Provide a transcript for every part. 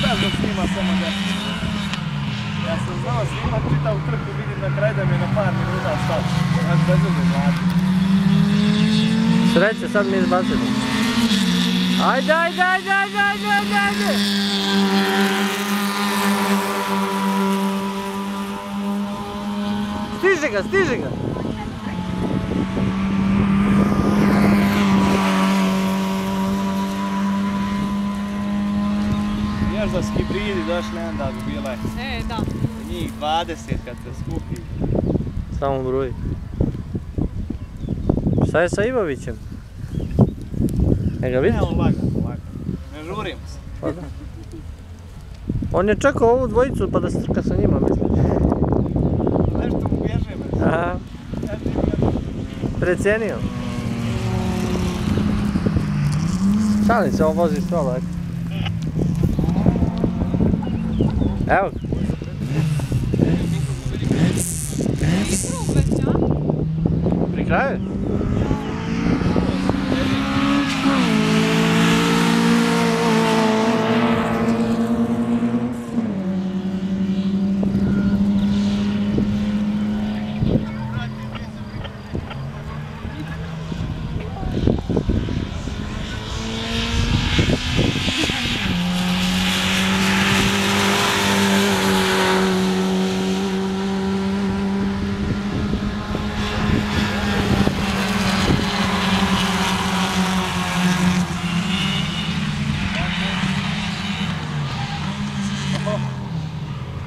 znaš da snima samo da... Ja sam znao snimat čitavu trku, vidim na kraju da mi je na par minuta stao. Znači bez uze mladi. Sreće, sad mi izbacimo. Ajde, ajde, ajde, ajde, ajde, ajde, ajde! Stiže ga, stiže ga! Još da skibridi došli, onda bi bila je. Da. Njih 20 kad se skupi. Samo bruji. Šta je sa Ivovićem? Ne ga vidiš? Ne, on lagano. Ne žurimo se. Pa da. On je čekao ovu dvojicu pa da se trka sa njima, misliš? Nešto mu bježe, bre. Aha. Precijenio. Šalim se, on vozi sve lako. Evo ga. Pri kraju?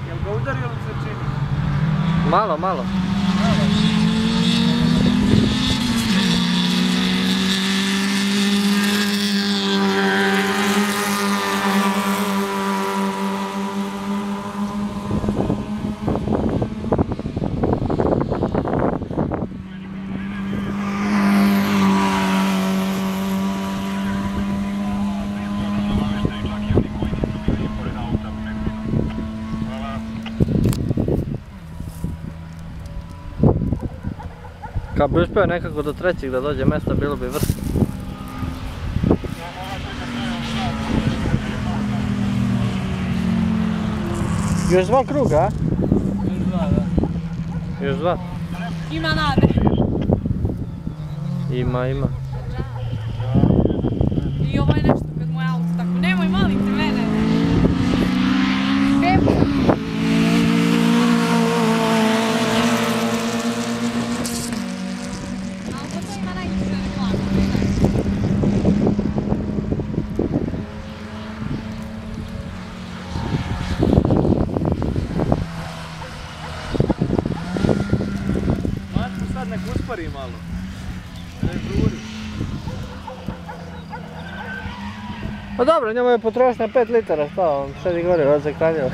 Jel ga udario ili se čini? Malo, malo. Kad bi uspio nekako do trećeg da dođe mjesta, bilo bi vrsto. Još 2 kruga, a? Još 2, da. Još 2. Ima nade. Ima. I ovo je nešto kad moj auto tako. Nemoj, molim te mene. Evo. Sad nek uspori malo. Ne žuri. Pa dobro, njemu je potrošnja 5 litara, šta on šedi gore, od zakranjava.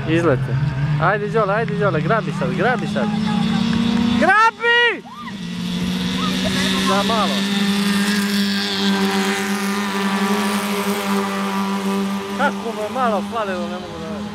Izlete. Ajde Đole, grabi sad. Grabi! Za malo. Kako mu je malo falilo, ne mogu da velim.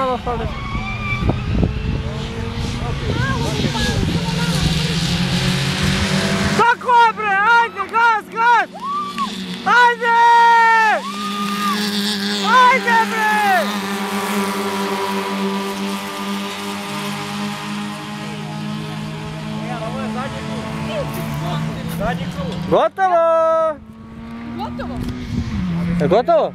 samo fali. Tako je bre, ajde, gas, gas! Ajde! Ajde bre! Ovo je zadnji krug. Zadnji krug. Gotovo! Gotovo. Je gotovo?